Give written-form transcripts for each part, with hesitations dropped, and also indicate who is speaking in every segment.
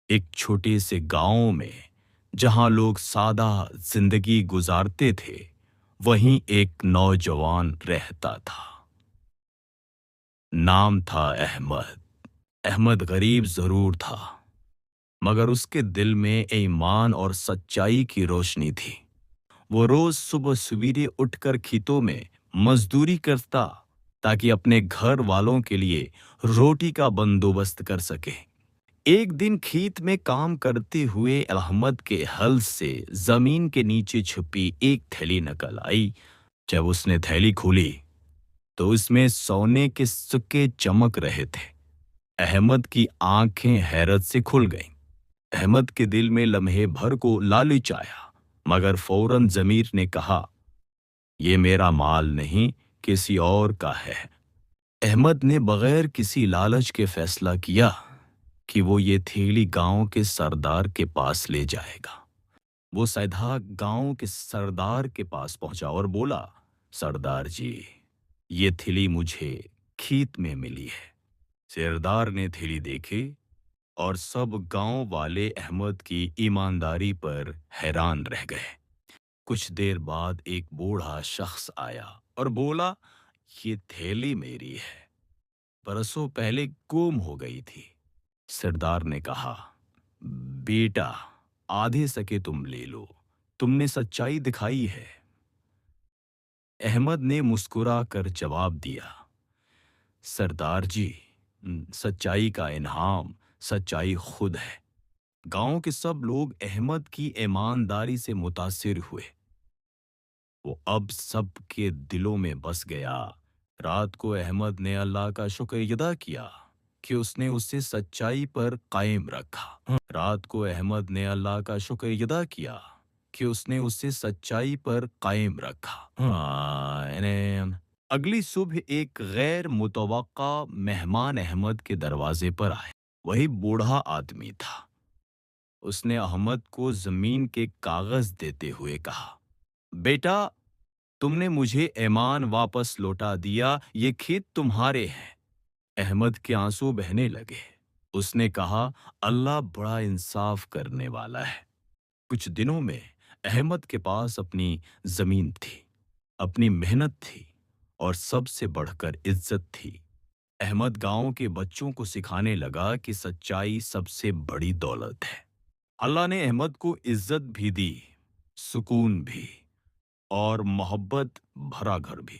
Speaker 1: ایک چھوٹے سے گاؤں میں جہاں لوگ سادہ زندگی گزارتے تھے، وہیں ایک نوجوان رہتا تھا۔ نام تھا احمد۔ احمد غریب ضرور تھا، مگر اس کے دل میں ایمان اور سچائی کی روشنی تھی۔ وہ روز صبح سویرے اٹھ کر کھیتوں میں مزدوری کرتا تاکہ اپنے گھر والوں کے لیے روٹی کا بندوبست کر سکے۔ ایک دن کھیت میں کام کرتے ہوئے احمد کے ہل سے زمین کے نیچے چھپی ایک تھیلی نکل آئی۔ جب اس نے تھیلی کھولی تو اس میں سونے کے سکے چمک رہے تھے۔ احمد کی آنکھیں حیرت سے کھل گئیں۔ احمد کے دل میں لمحے بھر کو لالچ آیا، مگر فوراً ضمیر نے کہا، یہ میرا مال نہیں، کسی اور کا ہے۔ احمد نے بغیر کسی لالچ کے فیصلہ کیا کہ وہ یہ تھیلی گاؤں کے سردار کے پاس لے جائے گا۔ وہ سیدھا گاؤں کے سردار کے پاس پہنچا اور بولا، سردار جی، یہ تھیلی مجھے کھیت میں ملی ہے۔ سردار نے تھیلی دیکھی اور سب گاؤں والے احمد کی ایمانداری پر حیران رہ گئے۔ کچھ دیر بعد ایک بوڑھا شخص آیا اور بولا، یہ تھیلی میری ہے، برسوں پہلے گم ہو گئی تھی۔ سردار نے کہا، بیٹا، آدھے سکے تم لے لو، تم نے سچائی دکھائی ہے۔ احمد نے مسکرا کر جواب دیا، سردار جی، سچائی کا انعام سچائی خود ہے۔ گاؤں کے سب لوگ احمد کی ایمانداری سے متاثر ہوئے۔ وہ اب سب کے دلوں میں بس گیا۔ رات کو احمد نے اللہ کا شکر ادا کیا کہ اس نے اسے سچائی پر قائم رکھا۔ رات کو احمد نے اللہ کا شکر ادا کیا کہ اس نے اسے سچائی پر قائم رکھا۔ اگلی صبح ایک غیر متوقع مہمان احمد کے دروازے پر آئے۔ وہی بوڑھا آدمی تھا۔ اس نے احمد کو زمین کے کاغذ دیتے ہوئے کہا، بیٹا، تم نے مجھے ایمان واپس لوٹا دیا، یہ کھیت تمہارے ہیں۔ احمد کے آنسو بہنے لگے۔ اس نے کہا، اللہ بڑا انصاف کرنے والا ہے۔ کچھ دنوں میں احمد کے پاس اپنی زمین تھی، اپنی محنت تھی اور سب سے بڑھ کر عزت تھی۔ احمد گاؤں کے بچوں کو سکھانے لگا کہ سچائی سب سے بڑی دولت ہے۔ اللہ نے احمد کو عزت بھی دی، سکون بھی، اور محبت بھرا گھر بھی۔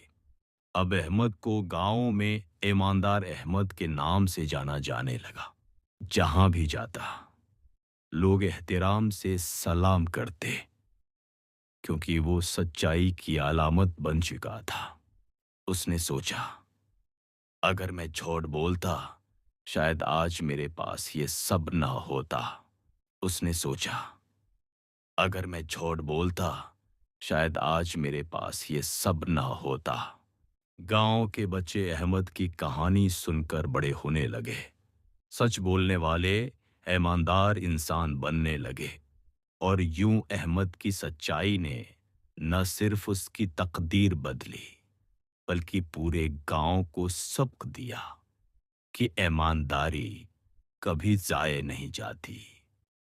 Speaker 1: اب احمد کو گاؤں میں ایماندار احمد کے نام سے جانا جانے لگا۔ جہاں بھی جاتا، لوگ احترام سے سلام کرتے، کیونکہ وہ سچائی کی علامت بن چکا تھا۔ اس نے سوچا، اگر میں جھوٹ بولتا، شاید آج میرے پاس یہ سب نہ ہوتا۔ اس نے سوچا، اگر میں جھوٹ بولتا، شاید آج میرے پاس یہ سب نہ ہوتا۔ گاؤں کے بچے احمد کی کہانی سن کر بڑے ہونے لگے۔ سچ بولنے والے ایماندار انسان بننے لگے، اور یوں احمد کی سچائی نے نہ صرف اس کی تقدیر بدلی، بلکہ پورے گاؤں کو سبق دیا کہ ایمانداری کبھی ضائع نہیں جاتی۔